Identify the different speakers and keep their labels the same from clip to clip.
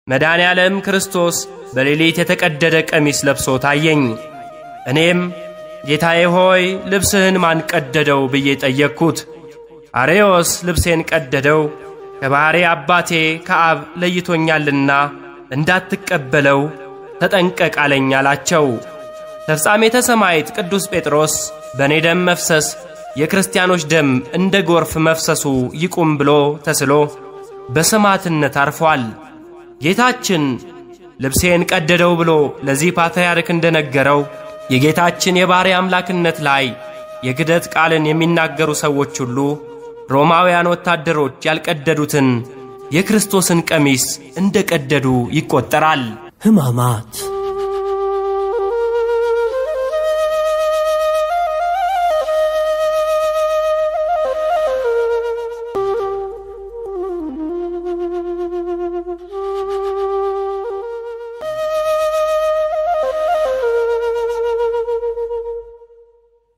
Speaker 1: መድኃኔዓለም ክርስቶስ በሌሊት የተቀደደ ቀሚስ ለብሶ ታየኝ። እኔም ጌታዬ ሆይ ልብስህን ማን ቀደደው ብዬ ጠየቅኩት። አርዮስ ልብሴን ቀደደው፣ ከባሕሪ አባቴ ከአብ ለይቶኛልና እንዳትቀበለው ተጠንቀቅ አለኝ አላቸው። ተፍጻሜተ ሰማዕት ቅዱስ ጴጥሮስ በእኔ ደም መፍሰስ የክርስቲያኖች ደም እንደ ጎርፍ መፍሰሱ ይቁም ብሎ ተስሎ በሰማዕትነት አርፏል። ጌታችን ልብሴን ቀደደው ብሎ ለዚህ ፓትርያርክ እንደነገረው የጌታችን የባሕሪ አምላክነት ላይ የክደት ቃልን የሚናገሩ ሰዎች ሁሉ ሮማውያን ወታደሮች ያልቀደዱትን የክርስቶስን ቀሚስ እንደቀደዱ ይቆጠራል።
Speaker 2: ሕማማት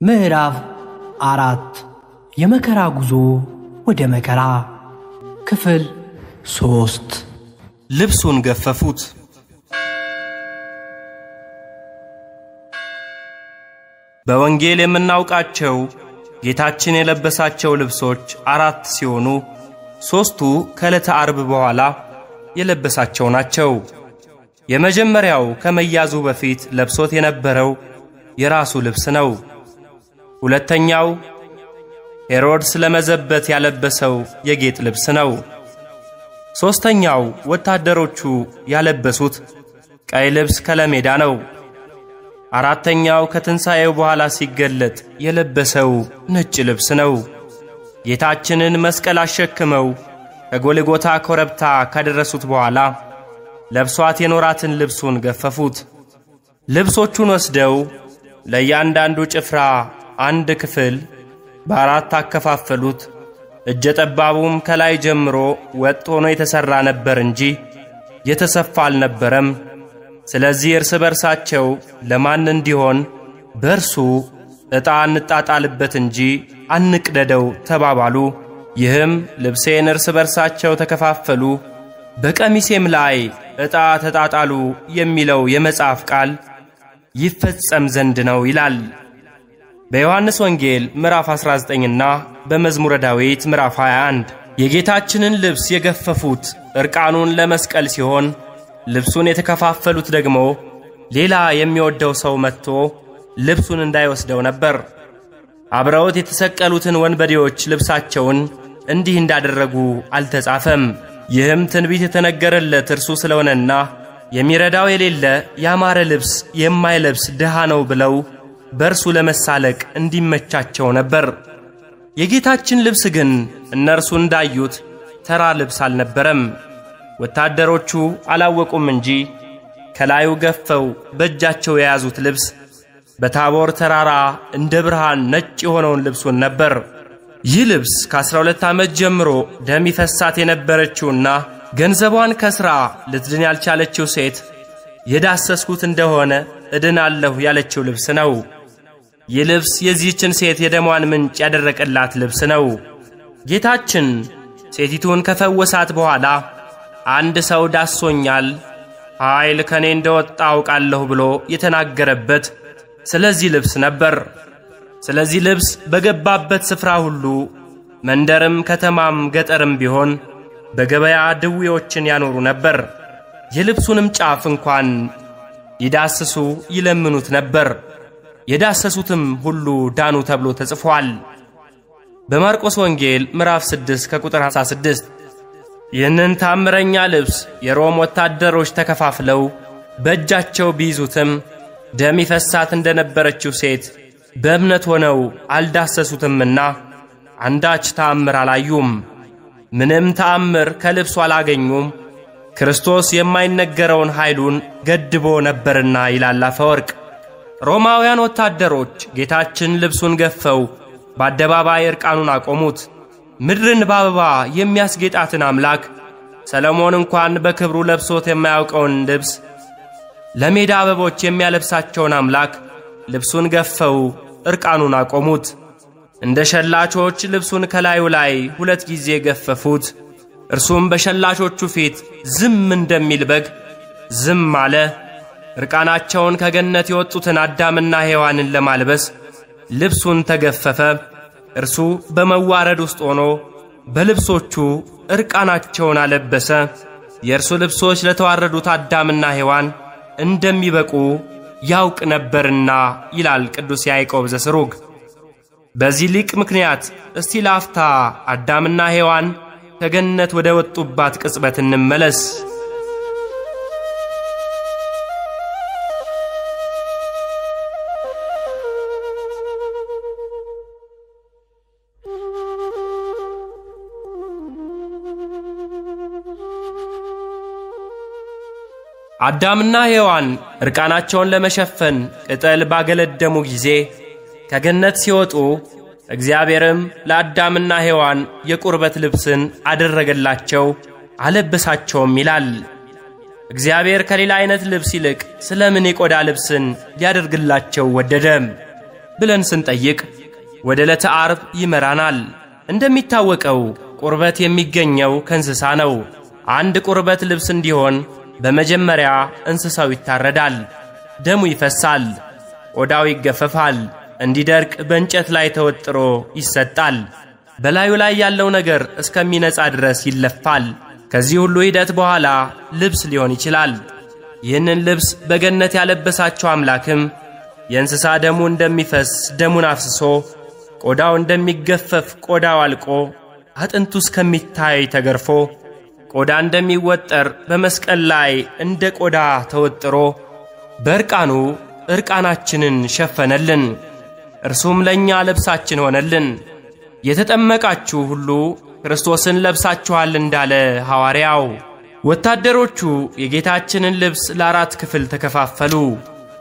Speaker 2: ምዕራፍ 4 የመከራ ጉዞ ወደ መከራ ክፍል 3
Speaker 1: ልብሱን ገፈፉት። በወንጌል የምናውቃቸው ጌታችን የለበሳቸው ልብሶች 4 ሲሆኑ 3ቱ ከዕለተ ዓርብ በኋላ የለበሳቸው ናቸው። የመጀመሪያው ከመያዙ በፊት ለብሶት የነበረው የራሱ ልብስ ነው። ሁለተኛው ሄሮድስ ለመዘበት ያለበሰው የጌጥ ልብስ ነው። ሦስተኛው ወታደሮቹ ያለበሱት ቀይ ልብስ ከለሜዳ ነው። አራተኛው ከትንሣኤው በኋላ ሲገለጥ የለበሰው ነጭ ልብስ ነው። ጌታችንን መስቀል አሸክመው ከጎልጎታ ኮረብታ ካደረሱት በኋላ ለብሷት የኖራትን ልብሱን ገፈፉት። ልብሶቹን ወስደው ለእያንዳንዱ ጭፍራ አንድ ክፍል በ4 አከፋፈሉት። እጀ ጠባቡም ከላይ ጀምሮ ወጥ ሆኖ የተሠራ ነበር እንጂ የተሰፋ አልነበረም። ስለዚህ እርስ በርሳቸው ለማን እንዲሆን በእርሱ ዕጣ እንጣጣልበት እንጂ አንቅደደው ተባባሉ። ይህም ልብሴን እርስ በርሳቸው ተከፋፈሉ፣ በቀሚሴም ላይ ዕጣ ተጣጣሉ የሚለው የመጽሐፍ ቃል ይፈጸም ዘንድ ነው ይላል። በዮሐንስ ወንጌል ምዕራፍ 19ና በመዝሙረ ዳዊት ምዕራፍ 21 የጌታችንን ልብስ የገፈፉት ዕርቃኑን ለመስቀል ሲሆን ልብሱን የተከፋፈሉት ደግሞ ሌላ የሚወደው ሰው መጥቶ ልብሱን እንዳይወስደው ነበር። አብረውት የተሰቀሉትን ወንበዴዎች ልብሳቸውን እንዲህ እንዳደረጉ አልተጻፈም። ይህም ትንቢት የተነገረለት እርሱ ስለሆነና የሚረዳው የሌለ ያማረ ልብስ የማይለብስ ድሃ ነው ብለው በእርሱ ለመሳለቅ እንዲመቻቸው ነበር። የጌታችን ልብስ ግን እነርሱ እንዳዩት ተራ ልብስ አልነበረም። ወታደሮቹ አላወቁም እንጂ ከላዩ ገፈው በእጃቸው የያዙት ልብስ በታቦር ተራራ እንደ ብርሃን ነጭ የሆነውን ልብሱን ነበር። ይህ ልብስ ከ12 ዓመት ጀምሮ ደም ይፈሳት የነበረችውና ገንዘቧን ከስራ ልትድን ያልቻለችው ሴት የዳሰስኩት እንደሆነ እድናለሁ ያለችው ልብስ ነው። ይህ ልብስ የዚህችን ሴት የደሟን ምንጭ ያደረቀላት ልብስ ነው። ጌታችን ሴቲቱን ከፈወሳት በኋላ አንድ ሰው ዳሶኛል፣ ኃይል ከኔ እንደወጣ አውቃለሁ ብሎ የተናገረበት ስለዚህ ልብስ ነበር። ስለዚህ ልብስ በገባበት ስፍራ ሁሉ መንደርም ከተማም ገጠርም ቢሆን በገበያ ድዌዎችን ያኖሩ ነበር። የልብሱንም ጫፍ እንኳን ይዳስሱ ይለምኑት ነበር። የዳሰሱትም ሁሉ ዳኑ ተብሎ ተጽፏል። በማርቆስ ወንጌል ምዕራፍ 6 ከቁጥር 56 ይህንን ታምረኛ ልብስ የሮም ወታደሮች ተከፋፍለው በእጃቸው ቢይዙትም ደም ይፈሳት እንደነበረችው ሴት በእምነት ሆነው አልዳሰሱትምና አንዳች ተአምር አላዩም። ምንም ተአምር ከልብሱ አላገኙም። ክርስቶስ የማይነገረውን ኃይሉን ገድቦ ነበርና ይላል አፈወርቅ። ሮማውያን ወታደሮች ጌታችን ልብሱን ገፈው በአደባባይ ዕርቃኑን አቆሙት። ምድርን በአበባ የሚያስጌጣትን አምላክ ሰለሞን እንኳን በክብሩ ለብሶት የማያውቀውን ልብስ ለሜዳ አበቦች የሚያለብሳቸውን አምላክ ልብሱን ገፈው ዕርቃኑን አቆሙት። እንደ ሸላቾች ልብሱን ከላዩ ላይ 2 ጊዜ ገፈፉት። እርሱም በሸላቾቹ ፊት ዝም እንደሚል በግ ዝም አለ። እርቃናቸውን ከገነት የወጡትን አዳምና ሔዋንን ለማልበስ ልብሱን ተገፈፈ። እርሱ በመዋረድ ውስጥ ሆኖ በልብሶቹ እርቃናቸውን አለበሰ። የእርሱ ልብሶች ለተዋረዱት አዳምና ሔዋን እንደሚበቁ ያውቅ ነበርና ይላል ቅዱስ ያዕቆብ ዘስሩግ። በዚህ ሊቅ ምክንያት እስቲ ላፍታ አዳምና ሔዋን ከገነት ወደ ወጡባት ቅጽበት እንመለስ። አዳምና ሔዋን እርቃናቸውን ለመሸፈን ቅጠል ባገለደሙ ጊዜ ከገነት ሲወጡ እግዚአብሔርም ለአዳምና ሔዋን የቁርበት ልብስን አደረገላቸው አለበሳቸውም ይላል። እግዚአብሔር ከሌላ አይነት ልብስ ይልቅ ስለምን የቆዳ ልብስን ሊያደርግላቸው ወደደ ብለን ስንጠይቅ ወደ ዕለተ ዓርብ ይመራናል። እንደሚታወቀው ቁርበት የሚገኘው ከእንስሳ ነው። አንድ ቁርበት ልብስ እንዲሆን በመጀመሪያ እንስሳው ይታረዳል፣ ደሙ ይፈሳል፣ ቆዳው ይገፈፋል፣ እንዲደርቅ በእንጨት ላይ ተወጥሮ ይሰጣል። በላዩ ላይ ያለው ነገር እስከሚነጻ ድረስ ይለፋል። ከዚህ ሁሉ ሂደት በኋላ ልብስ ሊሆን ይችላል። ይህንን ልብስ በገነት ያለበሳቸው አምላክም የእንስሳ ደሙ እንደሚፈስ ደሙን አፍስሶ ቆዳው እንደሚገፈፍ ቆዳው አልቆ አጥንቱ እስከሚታይ ተገርፎ ቆዳ እንደሚወጠር በመስቀል ላይ እንደ ቆዳ ተወጥሮ በእርቃኑ እርቃናችንን ሸፈነልን። እርሱም ለእኛ ልብሳችን ሆነልን። የተጠመቃችሁ ሁሉ ክርስቶስን ለብሳችኋል እንዳለ ሐዋርያው። ወታደሮቹ የጌታችንን ልብስ ለአራት ክፍል ተከፋፈሉ።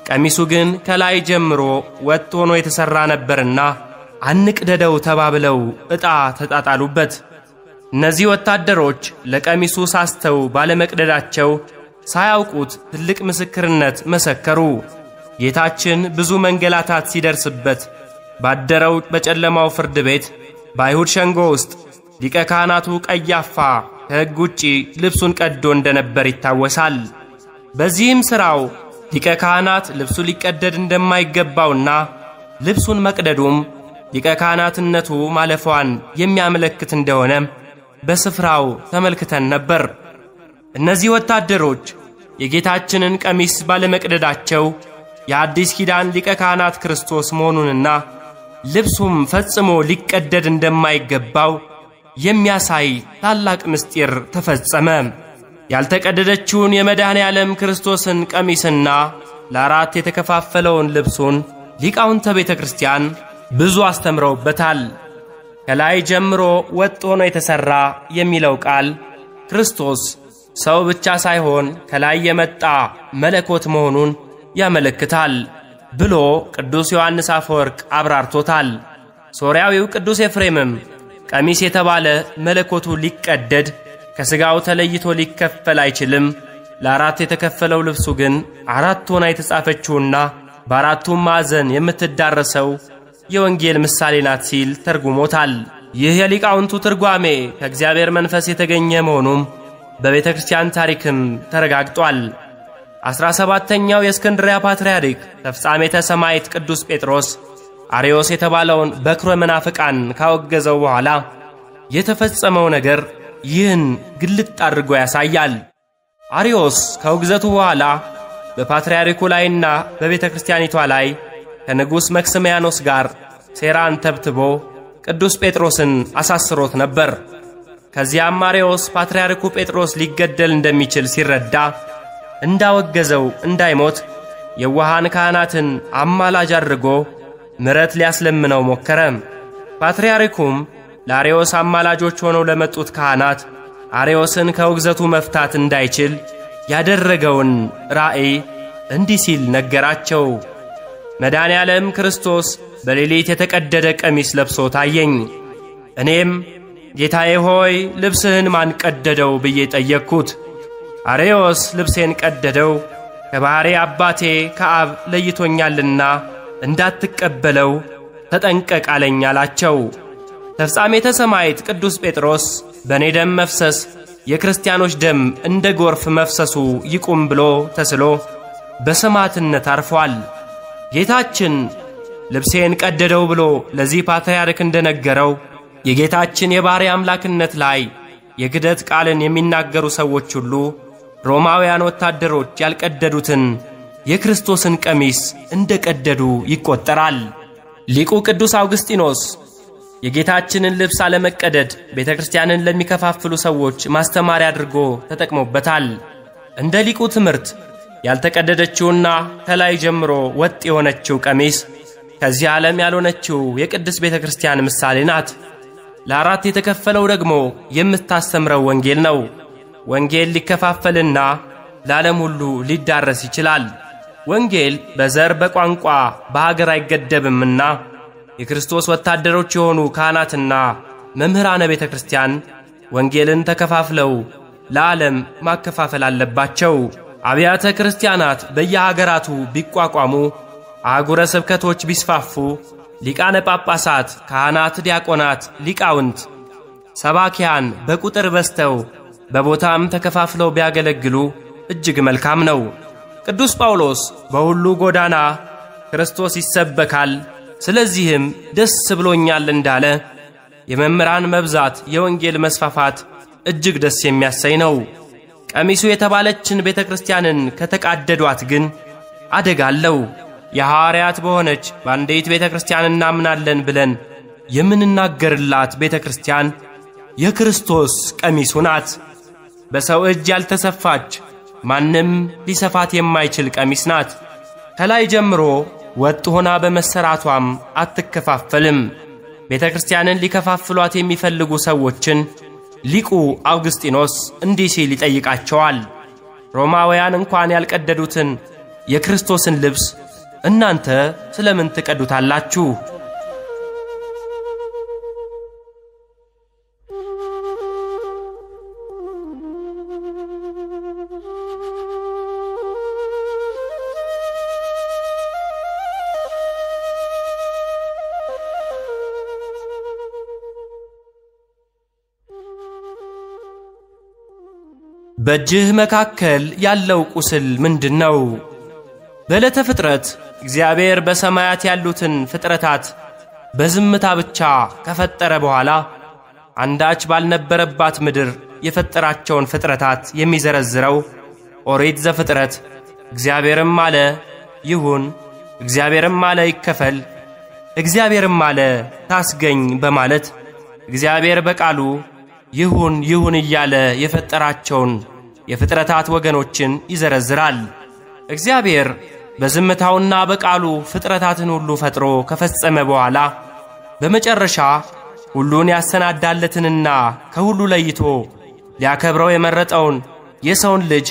Speaker 1: ቀሚሱ ግን ከላይ ጀምሮ ወጥ ሆኖ የተሠራ ነበርና አንቅደደው ተባብለው ዕጣ ተጣጣሉበት። እነዚህ ወታደሮች ለቀሚሱ ሳስተው ባለመቅደዳቸው ሳያውቁት ትልቅ ምስክርነት መሰከሩ። ጌታችን ብዙ መንገላታት ሲደርስበት ባደረው በጨለማው ፍርድ ቤት በአይሁድ ሸንጎ ውስጥ ሊቀ ካህናቱ ቀያፋ ከሕግ ውጪ ልብሱን ቀዶ እንደነበር ይታወሳል። በዚህም ሥራው ሊቀ ካህናት ልብሱ ሊቀደድ እንደማይገባውና ልብሱን መቅደዱም ሊቀ ካህናትነቱ ማለፏን የሚያመለክት እንደሆነ በስፍራው ተመልክተን ነበር። እነዚህ ወታደሮች የጌታችንን ቀሚስ ባለመቅደዳቸው የአዲስ ኪዳን ሊቀ ካህናት ክርስቶስ መሆኑንና ልብሱም ፈጽሞ ሊቀደድ እንደማይገባው የሚያሳይ ታላቅ ምስጢር ተፈጸመ። ያልተቀደደችውን የመድኃኔ ዓለም ክርስቶስን ቀሚስና ለአራት የተከፋፈለውን ልብሱን ሊቃውንተ ቤተ ክርስቲያን ብዙ አስተምረውበታል። ከላይ ጀምሮ ወጥ ሆኖ የተሠራ የሚለው ቃል ክርስቶስ ሰው ብቻ ሳይሆን ከላይ የመጣ መለኮት መሆኑን ያመለክታል ብሎ ቅዱስ ዮሐንስ አፈወርቅ አብራርቶታል። ሶርያዊው ቅዱስ ኤፍሬምም ቀሚስ የተባለ መለኮቱ ሊቀደድ ከሥጋው ተለይቶ ሊከፈል አይችልም፣ ለአራት የተከፈለው ልብሱ ግን አራት ሆና የተጻፈችውና በአራቱም ማዕዘን የምትዳረሰው የወንጌል ምሳሌ ናት ሲል ተርጉሞታል። ይህ የሊቃውንቱ ትርጓሜ ከእግዚአብሔር መንፈስ የተገኘ መሆኑም በቤተ ክርስቲያን ታሪክም ተረጋግጧል። 17ኛው የእስክንድርያ ፓትርያርክ ተፍጻሜተ ሰማዕት ቅዱስ ጴጥሮስ አርዮስ የተባለውን በኩረ መናፍቃን ካወገዘው በኋላ የተፈጸመው ነገር ይህን ግልጥ አድርጎ ያሳያል። አርዮስ ከውግዘቱ በኋላ በፓትርያርኩ ላይና በቤተ ክርስቲያኒቷ ላይ ከንጉሥ መክስምያኖስ ጋር ሴራን ተብትቦ ቅዱስ ጴጥሮስን አሳስሮት ነበር። ከዚያም አርዮስ ፓትርያርኩ ጴጥሮስ ሊገደል እንደሚችል ሲረዳ እንዳወገዘው እንዳይሞት የዋሃን ካህናትን አማላጅ አድርጎ ምሕረት ሊያስለምነው ሞከረ። ፓትርያርኩም ለአርዮስ አማላጆች ሆነው ለመጡት ካህናት አርዮስን ከውግዘቱ መፍታት እንዳይችል ያደረገውን ራእይ እንዲህ ሲል ነገራቸው። መድኃኔ ዓለም ክርስቶስ በሌሊት የተቀደደ ቀሚስ ለብሶ ታየኝ። እኔም ጌታዬ ሆይ ልብስህን ማን ቀደደው ብዬ ጠየቅኩት። አርዮስ ልብሴን ቀደደው፣ ከባሕሪ አባቴ ከአብ ለይቶኛልና እንዳትቀበለው ተጠንቀቅ አለኝ አላቸው። ተፍጻሜተ ሰማዕት ቅዱስ ጴጥሮስ በእኔ ደም መፍሰስ የክርስቲያኖች ደም እንደ ጎርፍ መፍሰሱ ይቁም ብሎ ተስሎ በሰማዕትነት አርፏል። ጌታችን ልብሴን ቀደደው ብሎ ለዚህ ፓትርያርክ እንደነገረው የጌታችን የባሕርይ አምላክነት ላይ የክደት ቃልን የሚናገሩ ሰዎች ሁሉ ሮማውያን ወታደሮች ያልቀደዱትን የክርስቶስን ቀሚስ እንደቀደዱ ይቆጠራል። ሊቁ ቅዱስ አውግስጢኖስ የጌታችንን ልብስ አለመቀደድ ቤተክርስቲያንን ለሚከፋፍሉ ሰዎች ማስተማሪያ አድርጎ ተጠቅሞበታል። እንደ ሊቁ ትምህርት ያልተቀደደችውና ከላይ ጀምሮ ወጥ የሆነችው ቀሚስ ከዚህ ዓለም ያልሆነችው የቅድስት ቤተክርስቲያን ምሳሌ ናት። ለአራት የተከፈለው ደግሞ የምታስተምረው ወንጌል ነው። ወንጌል ሊከፋፈልና ለዓለም ሁሉ ሊዳረስ ይችላል። ወንጌል በዘር በቋንቋ በሀገር አይገደብምና የክርስቶስ ወታደሮች የሆኑ ካህናትና መምህራነ ቤተክርስቲያን ወንጌልን ተከፋፍለው ለዓለም ማከፋፈል አለባቸው። አብያተ ክርስቲያናት በየሀገራቱ ቢቋቋሙ፣ አህጉረ ስብከቶች ቢስፋፉ፣ ሊቃነ ጳጳሳት፣ ካህናት፣ ዲያቆናት፣ ሊቃውንት፣ ሰባኪያን በቁጥር በዝተው በቦታም ተከፋፍለው ቢያገለግሉ እጅግ መልካም ነው። ቅዱስ ጳውሎስ በሁሉ ጎዳና ክርስቶስ ይሰበካል፣ ስለዚህም ደስ ብሎኛል እንዳለ የመምህራን መብዛት፣ የወንጌል መስፋፋት እጅግ ደስ የሚያሰኝ ነው። ቀሚሱ የተባለችን ቤተክርስቲያንን ከተቃደዷት ግን አደጋ አለው። የሐዋርያት በሆነች በአንዲት ቤተክርስቲያን እናምናለን ብለን የምንናገርላት ቤተክርስቲያን የክርስቶስ ቀሚሱ ናት። በሰው እጅ ያልተሰፋች ማንም ሊሰፋት የማይችል ቀሚስ ናት። ከላይ ጀምሮ ወጥ ሆና በመሰራቷም አትከፋፈልም። ቤተክርስቲያንን ሊከፋፍሏት የሚፈልጉ ሰዎችን ሊቁ አውግስጢኖስ እንዲህ ሲል ይጠይቃቸዋል። ሮማውያን እንኳን ያልቀደዱትን የክርስቶስን ልብስ እናንተ ስለምን ትቀዱታላችሁ? በእጅህ መካከል ያለው ቁስል ምንድነው? በዕለተ ፍጥረት እግዚአብሔር በሰማያት ያሉትን ፍጥረታት በዝምታ ብቻ ከፈጠረ በኋላ አንዳች ባልነበረባት ምድር የፈጠራቸውን ፍጥረታት የሚዘረዝረው ኦሪት ዘፍጥረት እግዚአብሔርም አለ ይሁን፣ እግዚአብሔርም አለ ይከፈል፣ እግዚአብሔርም አለ ታስገኝ በማለት እግዚአብሔር በቃሉ ይሁን ይሁን እያለ የፈጠራቸውን የፍጥረታት ወገኖችን ይዘረዝራል። እግዚአብሔር በዝምታውና በቃሉ ፍጥረታትን ሁሉ ፈጥሮ ከፈጸመ በኋላ በመጨረሻ ሁሉን ያሰናዳለትንና ከሁሉ ለይቶ ሊያከብረው የመረጠውን የሰውን ልጅ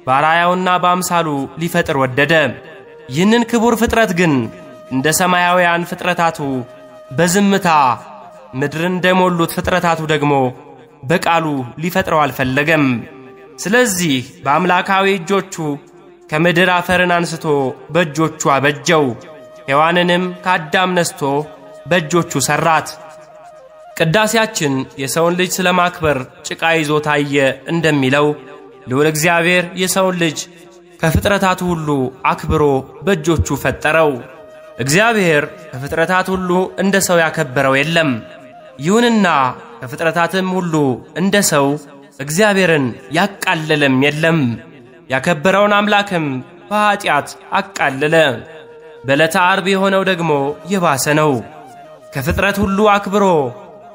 Speaker 1: በአርአያውና በአምሳሉ ሊፈጥር ወደደ። ይህንን ክቡር ፍጥረት ግን እንደ ሰማያውያን ፍጥረታቱ በዝምታ ምድርን እንደሞሉት ፍጥረታቱ ደግሞ በቃሉ ሊፈጥረው አልፈለገም። ስለዚህ በአምላካዊ እጆቹ ከምድር አፈርን አንስቶ በእጆቹ አበጀው፣ ሔዋንንም ከአዳም ነስቶ በእጆቹ ሠራት። ቅዳሴያችን የሰውን ልጅ ስለማክበር ጭቃ ይዞ ታየ እንደሚለው ልዑል እግዚአብሔር የሰውን ልጅ ከፍጥረታቱ ሁሉ አክብሮ በእጆቹ ፈጠረው። እግዚአብሔር ከፍጥረታት ሁሉ እንደ ሰው ያከበረው የለም። ይሁንና ከፍጥረታትም ሁሉ እንደ ሰው እግዚአብሔርን ያቃለለም የለም። ያከበረውን አምላክም በኃጢአት አቃለለ። በዕለተ ዓርብ የሆነው ደግሞ የባሰ ነው። ከፍጥረት ሁሉ አክብሮ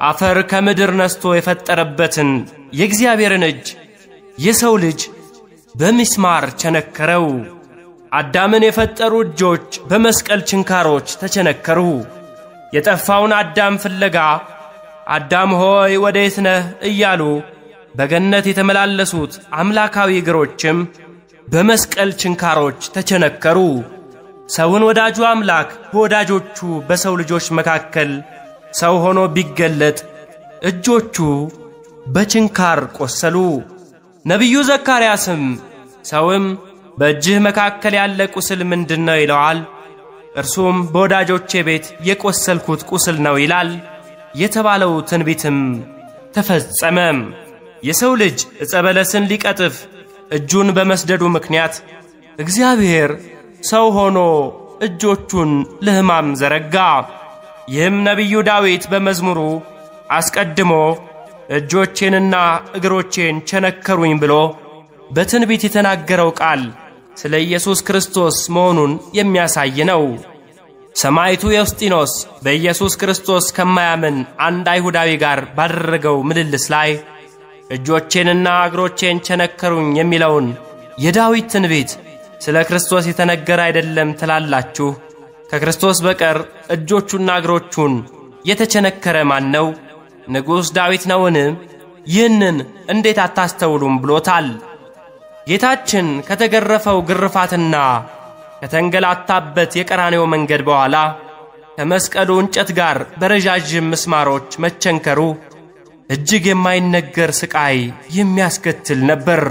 Speaker 1: አፈር ከምድር ነስቶ የፈጠረበትን የእግዚአብሔርን እጅ የሰው ልጅ በሚስማር ቸነከረው። አዳምን የፈጠሩ እጆች በመስቀል ችንካሮች ተቸነከሩ። የጠፋውን አዳም ፍለጋ አዳም ሆይ ወዴት ነህ እያሉ በገነት የተመላለሱት አምላካዊ እግሮችም በመስቀል ችንካሮች ተቸነከሩ። ሰውን ወዳጁ አምላክ በወዳጆቹ በሰው ልጆች መካከል ሰው ሆኖ ቢገለጥ እጆቹ በችንካር ቆሰሉ። ነቢዩ ዘካርያስም ሰውም በእጅህ መካከል ያለ ቁስል ምንድነው ይለዋል። እርሱም በወዳጆቼ ቤት የቆሰልኩት ቁስል ነው ይላል። የተባለው ትንቢትም ተፈጸመ። የሰው ልጅ ዕፀ በለስን ሊቀጥፍ እጁን በመስደዱ ምክንያት እግዚአብሔር ሰው ሆኖ እጆቹን ለሕማም ዘረጋ። ይህም ነቢዩ ዳዊት በመዝሙሩ አስቀድሞ እጆቼንና እግሮቼን ቸነከሩኝ ብሎ በትንቢት የተናገረው ቃል ስለ ኢየሱስ ክርስቶስ መሆኑን የሚያሳይ ነው። ሰማዕቱ ዮስጢኖስ በኢየሱስ ክርስቶስ ከማያምን አንድ አይሁዳዊ ጋር ባደረገው ምልልስ ላይ እጆቼንና እግሮቼን ቸነከሩኝ የሚለውን የዳዊት ትንቢት ስለ ክርስቶስ የተነገረ አይደለም ትላላችሁ? ከክርስቶስ በቀር እጆቹና እግሮቹን የተቸነከረ ማን ነው? ንጉሥ ዳዊት ነውን? ይህንን እንዴት አታስተውሉም ብሎታል። ጌታችን ከተገረፈው ግርፋትና ከተንገላታበት የቀራንዮ መንገድ በኋላ ከመስቀሉ እንጨት ጋር በረዣዥም ምስማሮች መቸንከሩ እጅግ የማይነገር ስቃይ የሚያስከትል ነበር።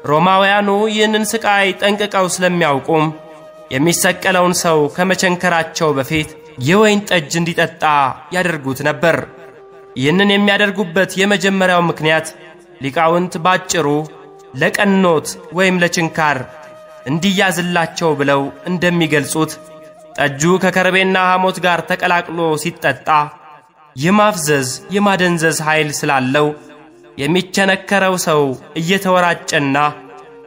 Speaker 1: ሮማውያኑ ይህንን ስቃይ ጠንቅቀው ስለሚያውቁም የሚሰቀለውን ሰው ከመቸንከራቸው በፊት የወይን ጠጅ እንዲጠጣ ያደርጉት ነበር። ይህንን የሚያደርጉበት የመጀመሪያው ምክንያት ሊቃውንት ባጭሩ ለቀኖት ወይም ለችንካር እንዲያዝላቸው ብለው እንደሚገልጹት ጠጁ ከከርቤና ሐሞት ጋር ተቀላቅሎ ሲጠጣ የማፍዘዝ የማደንዘዝ ኃይል ስላለው የሚቸነከረው ሰው እየተወራጨና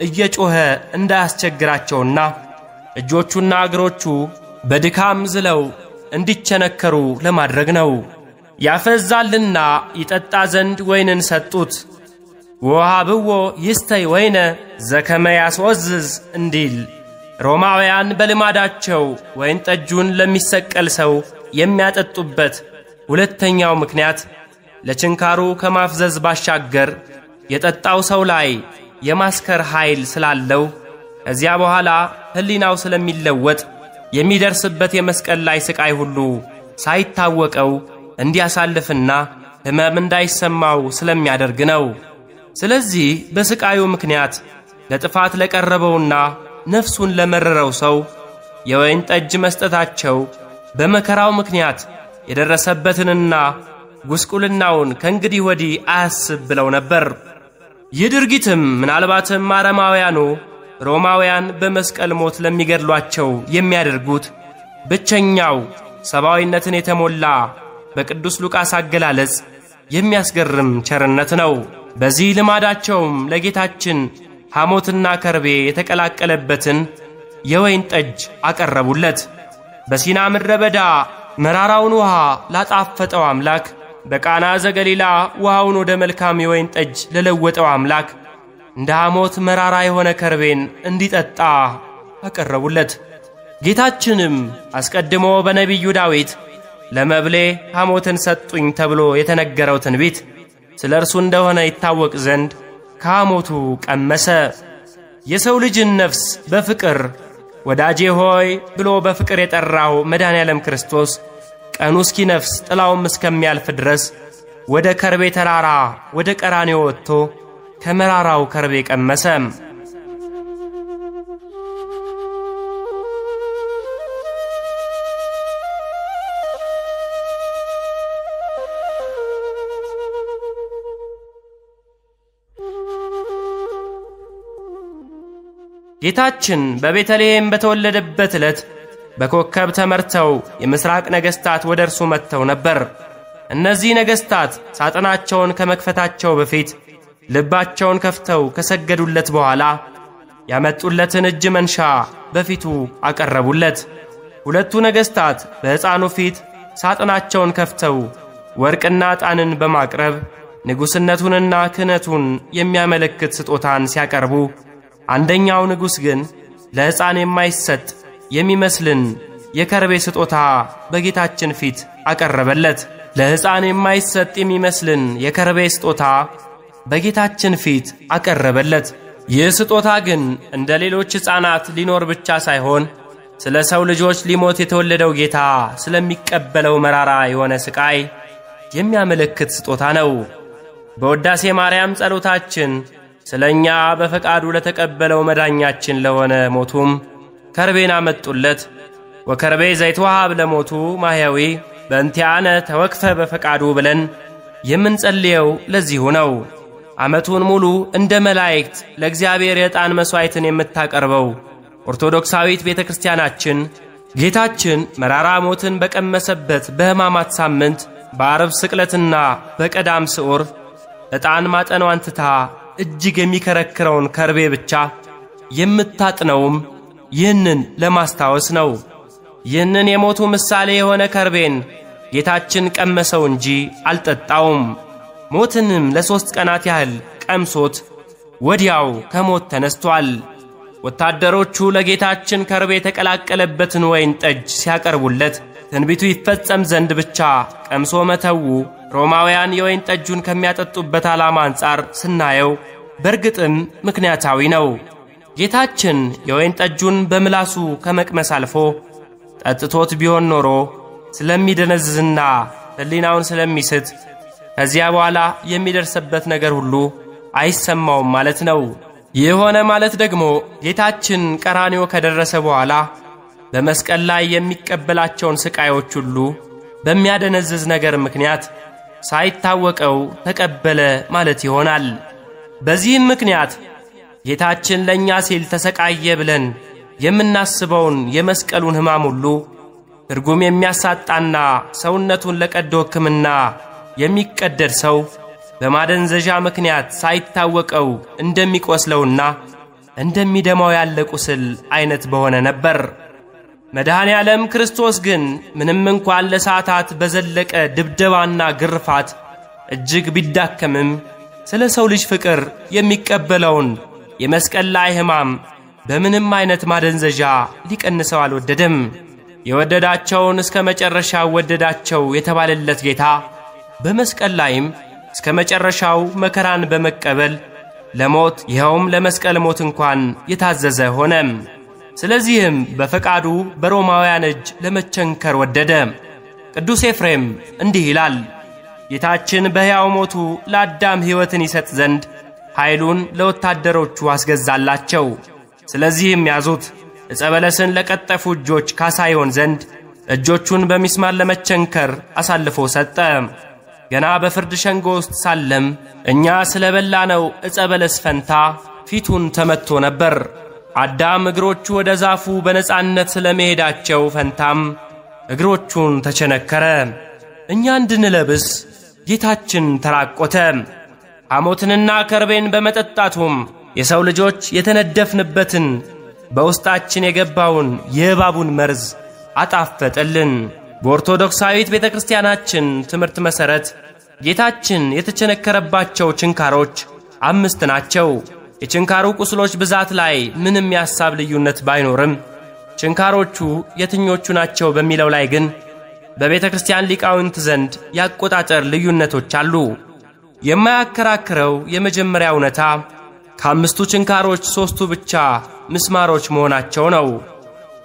Speaker 1: እየጮኸ እንዳያስቸግራቸውና እጆቹና እግሮቹ በድካም ዝለው እንዲቸነከሩ ለማድረግ ነው። ያፈዛልና ይጠጣ ዘንድ ወይንን ሰጡት። ወሃብዎ ይስተይ ወይነ ዘከመ ያስወዝዝ እንዲል ሮማውያን በልማዳቸው ወይን ጠጁን ለሚሰቀል ሰው የሚያጠጡበት ሁለተኛው ምክንያት ለችንካሩ ከማፍዘዝ ባሻገር የጠጣው ሰው ላይ የማስከር ኃይል ስላለው ከዚያ በኋላ ሕሊናው ስለሚለወጥ የሚደርስበት የመስቀል ላይ ስቃይ ሁሉ ሳይታወቀው እንዲያሳልፍና ሕመም እንዳይሰማው ስለሚያደርግ ነው። ስለዚህ በስቃዩ ምክንያት ለጥፋት ለቀረበውና ነፍሱን ለመረረው ሰው የወይን ጠጅ መስጠታቸው በመከራው ምክንያት የደረሰበትንና ጉስቁልናውን ከእንግዲህ ወዲህ አያስብ ብለው ነበር። ይህ ድርጊትም ምናልባትም አረማውያኑ ሮማውያን በመስቀል ሞት ለሚገድሏቸው የሚያደርጉት ብቸኛው ሰብአዊነትን የተሞላ በቅዱስ ሉቃስ አገላለጽ የሚያስገርም ቸርነት ነው። በዚህ ልማዳቸውም ለጌታችን ሐሞትና ከርቤ የተቀላቀለበትን የወይን ጠጅ አቀረቡለት። በሲና ምድረ በዳ መራራውን ውሃ ላጣፈጠው አምላክ፣ በቃና ዘገሊላ ውሃውን ወደ መልካም የወይን ጠጅ ለለወጠው አምላክ እንደ ሐሞት መራራ የሆነ ከርቤን እንዲጠጣ አቀረቡለት። ጌታችንም አስቀድሞ በነቢዩ ዳዊት ለመብሌ ሐሞትን ሰጡኝ ተብሎ የተነገረው ትንቢት ስለ እርሱ እንደሆነ ይታወቅ ዘንድ ከሐሞቱ ቀመሰ። የሰው ልጅን ነፍስ በፍቅር ወዳጄ ሆይ ብሎ በፍቅር የጠራው መድኃኔዓለም ክርስቶስ ቀኑ እስኪነፍስ ጥላውም እስከሚያልፍ ድረስ ወደ ከርቤ ተራራ ወደ ቀራንዮ ወጥቶ ከመራራው ከርቤ ቀመሰ። ጌታችን በቤተልሔም በተወለደበት ዕለት በኮከብ ተመርተው የምስራቅ ነገሥታት ወደ እርሱ መጥተው ነበር። እነዚህ ነገሥታት ሳጥናቸውን ከመክፈታቸው በፊት ልባቸውን ከፍተው ከሰገዱለት በኋላ ያመጡለትን እጅ መንሻ በፊቱ አቀረቡለት። ሁለቱ ነገሥታት በሕፃኑ ፊት ሳጥናቸውን ከፍተው ወርቅና ዕጣንን በማቅረብ ንጉሥነቱንና ክህነቱን የሚያመለክት ስጦታን ሲያቀርቡ፣ አንደኛው ንጉሥ ግን ለሕፃን የማይሰጥ የሚመስልን የከርቤ ስጦታ በጌታችን ፊት አቀረበለት። ለሕፃን የማይሰጥ የሚመስልን የከርቤ ስጦታ በጌታችን ፊት አቀረበለት። ይህ ስጦታ ግን እንደ ሌሎች ሕፃናት ሊኖር ብቻ ሳይሆን ስለ ሰው ልጆች ሊሞት የተወለደው ጌታ ስለሚቀበለው መራራ የሆነ ስቃይ የሚያመለክት ስጦታ ነው። በውዳሴ ማርያም ጸሎታችን ስለ እኛ በፈቃዱ ለተቀበለው መዳኛችን ለሆነ ሞቱም ከርቤን አመጡለት። ወከርቤ ዘይትወሃብ ለሞቱ ማሕያዊ በእንቲአነ ተወክፈ በፈቃዱ ብለን የምንጸልየው ለዚሁ ነው። ዓመቱን ሙሉ እንደ መላእክት ለእግዚአብሔር የዕጣን መሥዋዕትን የምታቀርበው ኦርቶዶክሳዊት ቤተክርስቲያናችን ጌታችን መራራ ሞትን በቀመሰበት በሕማማት ሳምንት በዓርብ ስቅለትና በቀዳም ስዑር ዕጣን ማጠኗን ትታ እጅግ የሚከረክረውን ከርቤ ብቻ የምታጥነውም ይህንን ለማስታወስ ነው። ይህንን የሞቱ ምሳሌ የሆነ ከርቤን ጌታችን ቀመሰው እንጂ አልጠጣውም። ሞትንም ለ3 ቀናት ያህል ቀምሶት ወዲያው ከሞት ተነስቷል። ወታደሮቹ ለጌታችን ከርቤ የተቀላቀለበትን ወይን ጠጅ ሲያቀርቡለት ትንቢቱ ይፈጸም ዘንድ ብቻ ቀምሶ መተው ሮማውያን የወይን ጠጁን ከሚያጠጡበት ዓላማ አንጻር ስናየው በርግጥም ምክንያታዊ ነው። ጌታችን የወይን ጠጁን በምላሱ ከመቅመስ አልፎ ጠጥቶት ቢሆን ኖሮ ስለሚደነዝዝና ሕሊናውን ስለሚስት ከዚያ በኋላ የሚደርስበት ነገር ሁሉ አይሰማውም ማለት ነው። ይህ ሆነ ማለት ደግሞ ጌታችን ቀራንዮ ከደረሰ በኋላ በመስቀል ላይ የሚቀበላቸውን ስቃዮች ሁሉ በሚያደነዝዝ ነገር ምክንያት ሳይታወቀው ተቀበለ ማለት ይሆናል። በዚህም ምክንያት ጌታችን ለእኛ ሲል ተሰቃየ ብለን የምናስበውን የመስቀሉን ሕማም ሁሉ ትርጉም የሚያሳጣና ሰውነቱን ለቀዶ ሕክምና የሚቀደድ ሰው በማደንዘዣ ምክንያት ሳይታወቀው እንደሚቆስለውና እንደሚደማው ያለ ቁስል አይነት በሆነ ነበር። መድኃኔ ዓለም ክርስቶስ ግን ምንም እንኳን ለሰዓታት በዘለቀ ድብደባና ግርፋት እጅግ ቢዳከምም ስለ ሰው ልጅ ፍቅር የሚቀበለውን የመስቀል ላይ ሕማም በምንም አይነት ማደንዘዣ ሊቀንሰው አልወደደም። የወደዳቸውን እስከ መጨረሻው ወደዳቸው የተባለለት ጌታ በመስቀል ላይም እስከ መጨረሻው መከራን በመቀበል ለሞት ይኸውም ለመስቀል ሞት እንኳን የታዘዘ ሆነ። ስለዚህም በፈቃዱ በሮማውያን እጅ ለመቸንከር ወደደ። ቅዱስ ኤፍሬም እንዲህ ይላል፣ ጌታችን በሕያው ሞቱ ለአዳም ሕይወትን ይሰጥ ዘንድ ኃይሉን ለወታደሮቹ አስገዛላቸው። ስለዚህም ያዙት፣ ዕፀ በለስን ለቀጠፉ እጆች ካሳ ይሆን ዘንድ እጆቹን በሚስማር ለመቸንከር አሳልፎ ሰጠ። ገና በፍርድ ሸንጎ ውስጥ ሳለም እኛ ስለበላነው ዕፀ በለስ ፈንታ ፊቱን ተመትቶ ነበር። አዳም እግሮቹ ወደ ዛፉ በነጻነት ስለመሄዳቸው ፈንታም እግሮቹን ተቸነከረ። እኛ እንድንለብስ ጌታችን ተራቆተ። ሐሞትንና ከርቤን በመጠጣቱም የሰው ልጆች የተነደፍንበትን በውስጣችን የገባውን የእባቡን መርዝ አጣፈጠልን። በኦርቶዶክሳዊት ቤተክርስቲያናችን ትምህርት መሠረት ጌታችን የተቸነከረባቸው ችንካሮች 5 ናቸው። የችንካሩ ቁስሎች ብዛት ላይ ምንም የሐሳብ ልዩነት ባይኖርም ችንካሮቹ የትኞቹ ናቸው በሚለው ላይ ግን በቤተክርስቲያን ሊቃውንት ዘንድ ያቆጣጠር ልዩነቶች አሉ። የማያከራክረው የመጀመሪያ እውነታ ከ5ቱ ችንካሮች 3ቱ ብቻ ምስማሮች መሆናቸው ነው።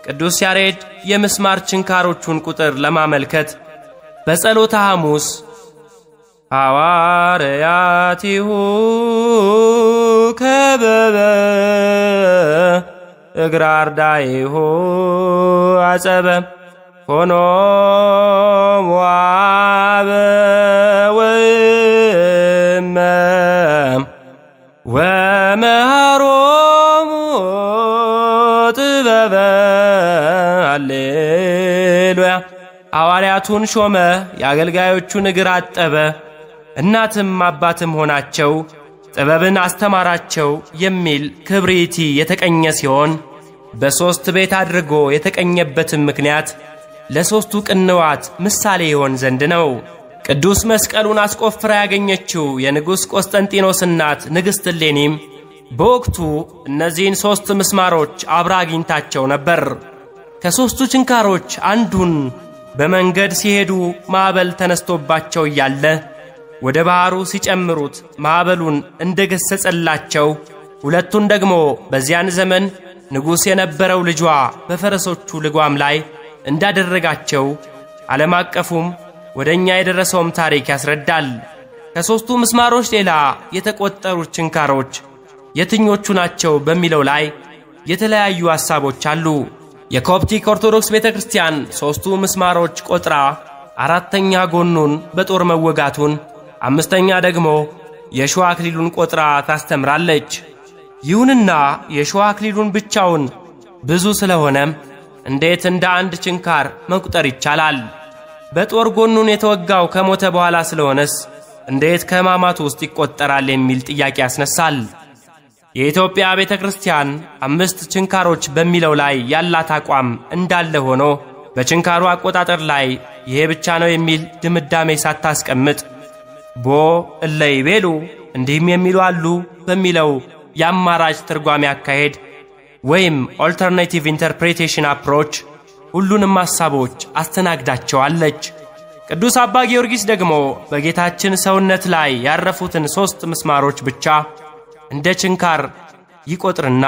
Speaker 1: ቅዱስ ያሬድ የምስማር ችንካሮቹን ቁጥር ለማመልከት በጸሎተ ሐሙስ ሐዋርያቲሁ ከበበ እግረ አርዳኢሁ አጸበ ሆኖም ዋበ ወእመ ወመሃሮሙ ጥበበ ሃሌሉያ። ሐዋርያቱን ሾመ፣ የአገልጋዮቹን እግር አጠበ፣ እናትም አባትም ሆናቸው፣ ጥበብን አስተማራቸው የሚል ክብሪቲ የተቀኘ ሲሆን በ3 ቤት አድርጎ የተቀኘበትም ምክንያት ለ3ቱ ቅንዋት ምሳሌ ይሆን ዘንድ ነው። ቅዱስ መስቀሉን አስቆፍራ ያገኘችው የንጉሥ ቆስጠንጢኖስ እናት ንግሥት እሌኒም በወቅቱ እነዚህን 3 ምስማሮች አብራ አግኝታቸው ነበር። ከ3ቱ ችንካሮች አንዱን በመንገድ ሲሄዱ ማዕበል ተነስቶባቸው እያለ ወደ ባህሩ ሲጨምሩት ማዕበሉን እንደገሰጸላቸው፣ 2ቱን ደግሞ በዚያን ዘመን ንጉሥ የነበረው ልጇ በፈረሶቹ ልጓም ላይ እንዳደረጋቸው ዓለም አቀፉም ወደኛ የደረሰውም ታሪክ ያስረዳል። ከ3ቱ ምስማሮች ሌላ የተቆጠሩት ችንካሮች የትኞቹ ናቸው በሚለው ላይ የተለያዩ ሐሳቦች አሉ። የኮፕቲክ ኦርቶዶክስ ቤተክርስቲያን 3ቱ ምስማሮች ቆጥራ 4ኛ ጎኑን በጦር መወጋቱን፣ 5ኛ ደግሞ የሸዋ አክሊሉን ቆጥራ ታስተምራለች። ይሁንና የሸዋ አክሊሉን ብቻውን ብዙ ስለሆነም እንዴት እንደ አንድ ችንካር መቁጠር ይቻላል? በጦር ጎኑን የተወጋው ከሞተ በኋላ ስለሆነስ እንዴት ከሕማማቱ ውስጥ ይቆጠራል የሚል ጥያቄ ያስነሳል። የኢትዮጵያ ቤተ ክርስቲያን 5 ችንካሮች በሚለው ላይ ያላት አቋም እንዳለ ሆኖ በችንካሩ አቆጣጠር ላይ ይሄ ብቻ ነው የሚል ድምዳሜ ሳታስቀምጥ ቦ እለይ ቤሉ እንዲህም የሚሉ አሉ በሚለው የአማራጭ ትርጓሜ አካሄድ ወይም ኦልተርኔቲቭ ኢንተርፕሬቴሽን አፕሮች ሁሉንም ሐሳቦች አስተናግዳቸዋለች። ቅዱስ አባ ጊዮርጊስ ደግሞ በጌታችን ሰውነት ላይ ያረፉትን 3 ምስማሮች ብቻ እንደ ችንካር ይቆጥርና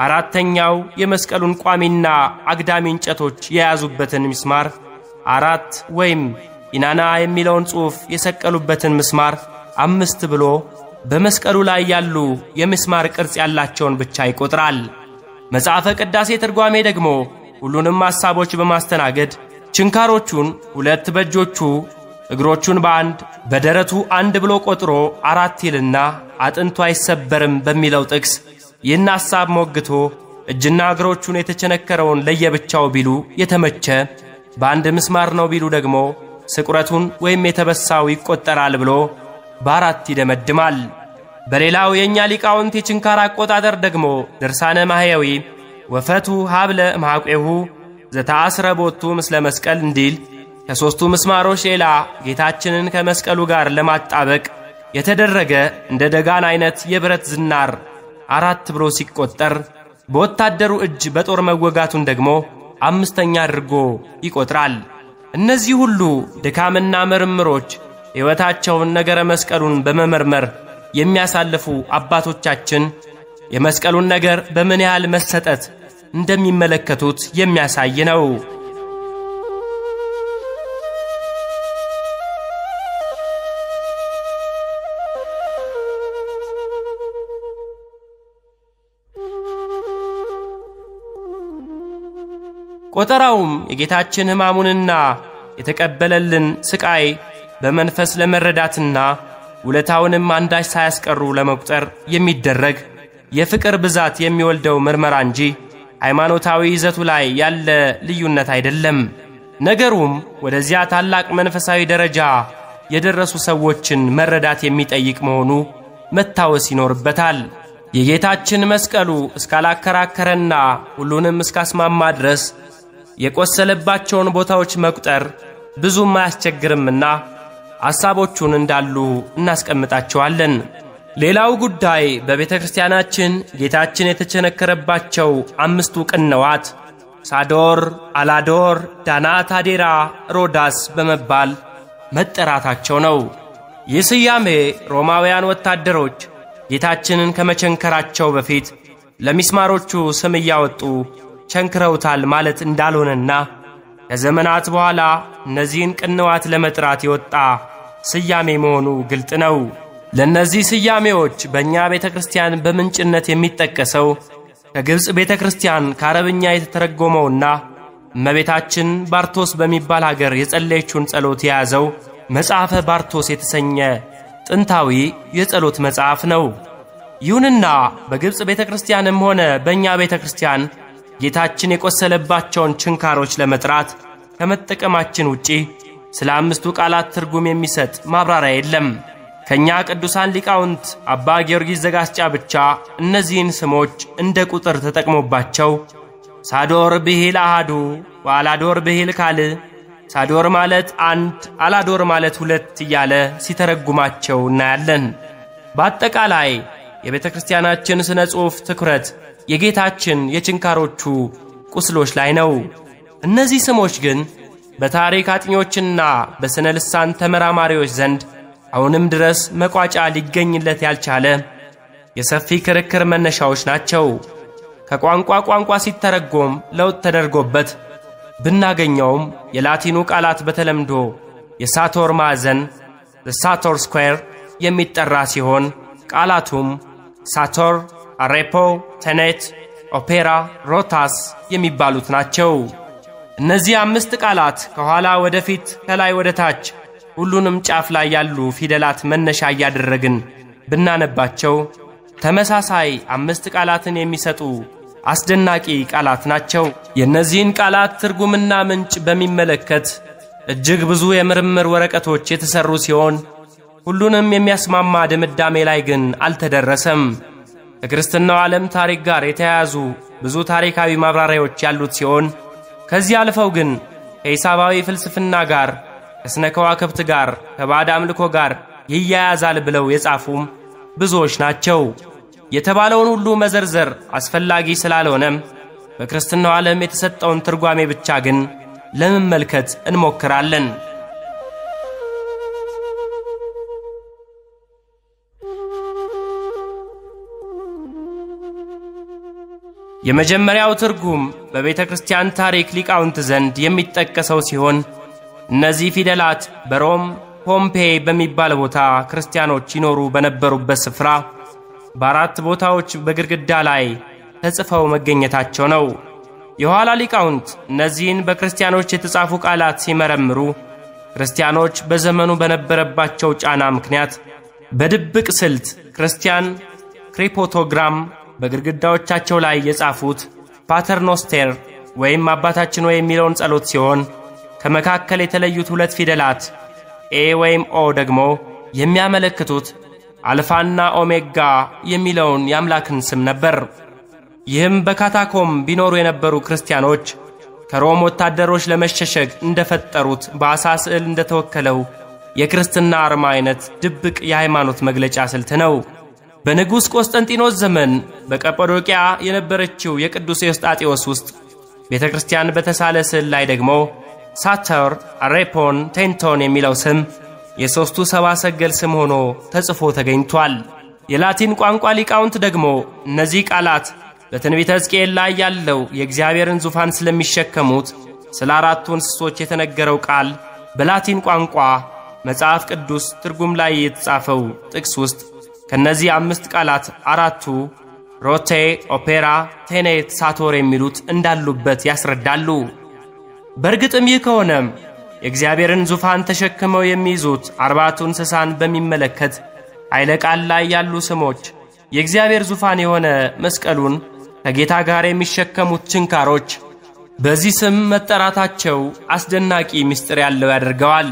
Speaker 1: አራተኛው የመስቀሉን ቋሚና አግዳሚ እንጨቶች የያዙበትን ምስማር 4 ወይም ኢናና የሚለውን ጽሑፍ የሰቀሉበትን ምስማር 5 ብሎ በመስቀሉ ላይ ያሉ የምስማር ቅርጽ ያላቸውን ብቻ ይቆጥራል። መጽሐፈ ቅዳሴ ትርጓሜ ደግሞ ሁሉንም ሐሳቦች በማስተናገድ ችንካሮቹን 2 በእጆቹ እግሮቹን በአንድ በደረቱ 1 ብሎ ቆጥሮ 4 ይልና አጥንቱ አይሰበርም በሚለው ጥቅስ ይህን ሐሳብ ሞግቶ እጅና እግሮቹን የተቸነከረውን ለየብቻው ቢሉ የተመቸ በአንድ ምስማር ነው ቢሉ ደግሞ ስቁረቱን ወይም የተበሳው ይቆጠራል ብሎ በ4 ይደመድማል። በሌላው የኛ ሊቃውንት የችንካር አቆጣጠር ደግሞ ድርሳነ ማህያዊ ወፈቱ ሀብለ ማቄሁ ዘታስረ ቦቱ ምስለ መስቀል እንዲል ከ3ቱ ምስማሮች ሌላ ጌታችንን ከመስቀሉ ጋር ለማጣበቅ የተደረገ እንደ ደጋን አይነት የብረት ዝናር 4 ብሎ ሲቆጠር በወታደሩ እጅ በጦር መወጋቱን ደግሞ 5ኛ አድርጎ ይቆጥራል። እነዚህ ሁሉ ድካምና ምርምሮች ሕይወታቸውን ነገረ መስቀሉን በመመርመር የሚያሳልፉ አባቶቻችን የመስቀሉን ነገር በምን ያህል መሰጠት እንደሚመለከቱት የሚያሳይ ነው። ቆጠራውም የጌታችን ሕማሙንና የተቀበለልን ስቃይ በመንፈስ ለመረዳትና ውለታውንም አንዳች ሳያስቀሩ ለመቁጠር የሚደረግ የፍቅር ብዛት የሚወልደው ምርመራ እንጂ ሃይማኖታዊ ይዘቱ ላይ ያለ ልዩነት አይደለም። ነገሩም ወደዚያ ታላቅ መንፈሳዊ ደረጃ የደረሱ ሰዎችን መረዳት የሚጠይቅ መሆኑ መታወስ ይኖርበታል። የጌታችን መስቀሉ እስካላከራከረና ሁሉንም እስካስማማ ድረስ የቆሰለባቸውን ቦታዎች መቁጠር ብዙም አያስቸግርምና ሐሳቦቹን እንዳሉ እናስቀምጣቸዋለን። ሌላው ጉዳይ በቤተ ክርስቲያናችን ጌታችን የተቸነከረባቸው 5ቱ ቅንዋት ሳዶር፣ አላዶር፣ ዳናት፣ አዴራ፣ ሮዳስ በመባል መጠራታቸው ነው። ይህ ስያሜ ሮማውያን ወታደሮች ጌታችንን ከመቸንከራቸው በፊት ለሚስማሮቹ ስም እያወጡ ቸንክረውታል ማለት እንዳልሆነና ከዘመናት በኋላ እነዚህን ቅንዋት ለመጥራት የወጣ ስያሜ መሆኑ ግልጥ ነው። ለነዚህ ስያሜዎች በእኛ ቤተ ክርስቲያን በምንጭነት የሚጠቀሰው ከግብፅ ቤተ ክርስቲያን ከአረብኛ የተተረጎመውና እመቤታችን ባርቶስ በሚባል ሀገር የጸለየችውን ጸሎት የያዘው መጽሐፈ ባርቶስ የተሰኘ ጥንታዊ የጸሎት መጽሐፍ ነው። ይሁንና በግብፅ ቤተ ክርስቲያንም ሆነ በእኛ ቤተ ክርስቲያን ጌታችን የቆሰለባቸውን ችንካሮች ለመጥራት ከመጠቀማችን ውጪ ስለ 5ቱ ቃላት ትርጉም የሚሰጥ ማብራሪያ የለም። ከኛ ቅዱሳን ሊቃውንት አባ ጊዮርጊስ ዘጋስጫ ብቻ እነዚህን ስሞች እንደ ቁጥር ተጠቅሞባቸው ሳዶር ብሂል አሃዱ ወአላዶር ብሂል ካል፣ ሳዶር ማለት 1 አላዶር ማለት 2 እያለ ሲተረጉማቸው እናያለን። በአጠቃላይ የቤተ ክርስቲያናችን ስነ ጽሑፍ ትኩረት የጌታችን የችንካሮቹ ቁስሎች ላይ ነው። እነዚህ ስሞች ግን በታሪክ አጥኞችና በስነ ልሳን ተመራማሪዎች ዘንድ አሁንም ድረስ መቋጫ ሊገኝለት ያልቻለ የሰፊ ክርክር መነሻዎች ናቸው። ከቋንቋ ቋንቋ ሲተረጎም ለውጥ ተደርጎበት ብናገኘውም የላቲኑ ቃላት በተለምዶ የሳቶር ማዕዘን ሳቶር ስኩዌር የሚጠራ ሲሆን ቃላቱም ሳቶር፣ አሬፖ፣ ተኔት፣ ኦፔራ፣ ሮታስ የሚባሉት ናቸው። እነዚህ 5 ቃላት ከኋላ ወደፊት ከላይ ወደ ታች ሁሉንም ጫፍ ላይ ያሉ ፊደላት መነሻ እያደረግን ብናነባቸው ተመሳሳይ 5 ቃላትን የሚሰጡ አስደናቂ ቃላት ናቸው። የእነዚህን ቃላት ትርጉምና ምንጭ በሚመለከት እጅግ ብዙ የምርምር ወረቀቶች የተሰሩ ሲሆን ሁሉንም የሚያስማማ ድምዳሜ ላይ ግን አልተደረሰም። ከክርስትናው ዓለም ታሪክ ጋር የተያያዙ ብዙ ታሪካዊ ማብራሪያዎች ያሉት ሲሆን ከዚህ አልፈው ግን ከሂሳባዊ ፍልስፍና ጋር፣ ከስነ ከዋክብት ጋር፣ ከባዕድ አምልኮ ጋር ይያያዛል ብለው የጻፉም ብዙዎች ናቸው። የተባለውን ሁሉ መዘርዘር አስፈላጊ ስላልሆነም በክርስትናው ዓለም የተሰጠውን ትርጓሜ ብቻ ግን ለመመልከት እንሞክራለን። የመጀመሪያው ትርጉም በቤተ ክርስቲያን ታሪክ ሊቃውንት ዘንድ የሚጠቀሰው ሲሆን እነዚህ ፊደላት በሮም ፖምፔይ በሚባል ቦታ ክርስቲያኖች ይኖሩ በነበሩበት ስፍራ በአራት ቦታዎች በግድግዳ ላይ ተጽፈው መገኘታቸው ነው። የኋላ ሊቃውንት እነዚህን በክርስቲያኖች የተጻፉ ቃላት ሲመረምሩ ክርስቲያኖች በዘመኑ በነበረባቸው ጫና ምክንያት በድብቅ ስልት ክርስቲያን ክሪፖቶግራም በግድግዳዎቻቸው ላይ የጻፉት ፓተርኖስቴር ወይም አባታችን ሆይ የሚለውን ጸሎት ሲሆን ከመካከል የተለዩት 2 ፊደላት ኤ ወይም ኦ ደግሞ የሚያመለክቱት አልፋና ኦሜጋ የሚለውን የአምላክን ስም ነበር። ይህም በካታኮም ቢኖሩ የነበሩ ክርስቲያኖች ከሮም ወታደሮች ለመሸሸግ እንደፈጠሩት በአሳ ስዕል እንደተወከለው የክርስትና አርማ አይነት ድብቅ የሃይማኖት መግለጫ ስልት ነው። በንጉሥ ቆስጠንጢኖስ ዘመን በቀጳዶቅያ የነበረችው የቅዱስ ኤዎስጣቴዎስ ውስጥ ቤተ ክርስቲያን በተሳለ ስዕል ላይ ደግሞ ሳተር፣ አሬፖን፣ ቴንቶን የሚለው ስም የሦስቱ ሰብአ ሰገል ስም ሆኖ ተጽፎ ተገኝቷል። የላቲን ቋንቋ ሊቃውንት ደግሞ እነዚህ ቃላት በትንቢተ ሕዝቅኤል ላይ ያለው የእግዚአብሔርን ዙፋን ስለሚሸከሙት ስለ 4ቱ እንስሶች የተነገረው ቃል በላቲን ቋንቋ መጽሐፍ ቅዱስ ትርጉም ላይ የተጻፈው ጥቅስ ውስጥ ከነዚህ 5 ቃላት 4ቱ ሮቴ፣ ኦፔራ፣ ቴኔት፣ ሳቶር የሚሉት እንዳሉበት ያስረዳሉ። በእርግጥም ይህ ከሆነም የእግዚአብሔርን ዙፋን ተሸክመው የሚይዙት 4ቱ እንስሳን በሚመለከት ኃይለ ቃል ላይ ያሉ ስሞች የእግዚአብሔር ዙፋን የሆነ መስቀሉን ከጌታ ጋር የሚሸከሙት ችንካሮች በዚህ ስም መጠራታቸው አስደናቂ ምስጢር ያለው ያደርገዋል።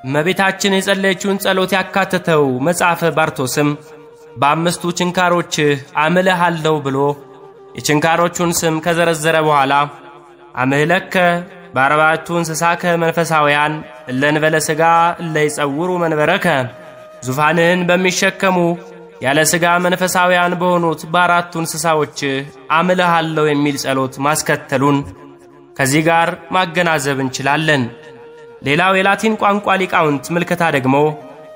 Speaker 1: እመቤታችን የጸለየችውን ጸሎት ያካተተው መጽሐፈ ባርቶስም በ5ቱ ችንካሮች አምልሃለሁ ብሎ የችንካሮቹን ስም ከዘረዘረ በኋላ አምልከ በ4ቱ እንስሳከ መንፈሳውያን እለንበለ ሥጋ እለይጸውሩ መንበረከ ዙፋንህን በሚሸከሙ ያለ ሥጋ መንፈሳውያን በሆኑት በ4ቱ እንስሳዎች አምልሃለሁ የሚል ጸሎት ማስከተሉን ከዚህ ጋር ማገናዘብ እንችላለን። ሌላው የላቲን ቋንቋ ሊቃውንት ምልከታ ደግሞ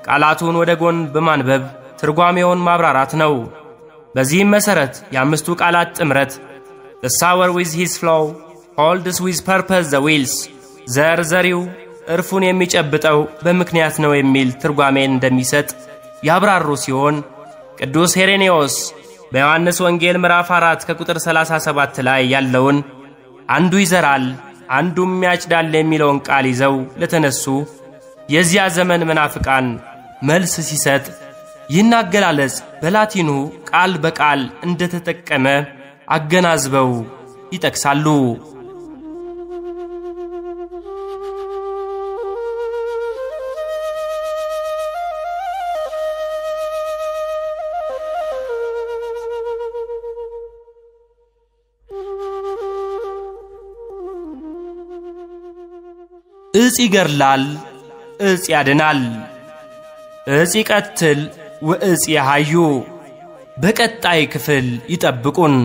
Speaker 1: ቃላቱን ወደ ጎን በማንበብ ትርጓሜውን ማብራራት ነው። በዚህም መሠረት የ5ቱ ቃላት ጥምረት the sower with his flow holds with purpose the wheels ዘሪው እርፉን የሚጨብጠው በምክንያት ነው የሚል ትርጓሜን እንደሚሰጥ ያብራሩ ሲሆን ቅዱስ ሄሬኔዎስ በዮሐንስ ወንጌል ምዕራፍ 4 ከቁጥር 37 ላይ ያለውን አንዱ ይዘራል አንዱም ያጭዳል የሚለውን ቃል ይዘው ለተነሱ የዚያ ዘመን መናፍቃን መልስ ሲሰጥ ይህን አገላለጽ በላቲኑ ቃል በቃል እንደተጠቀመ አገናዝበው ይጠቅሳሉ። እጽ ይገርላል፣ እጽ ያድናል፣ እጽ ይቀትል ወእጽ ያሃዩ። በቀጣይ ክፍል ይጠብቁን።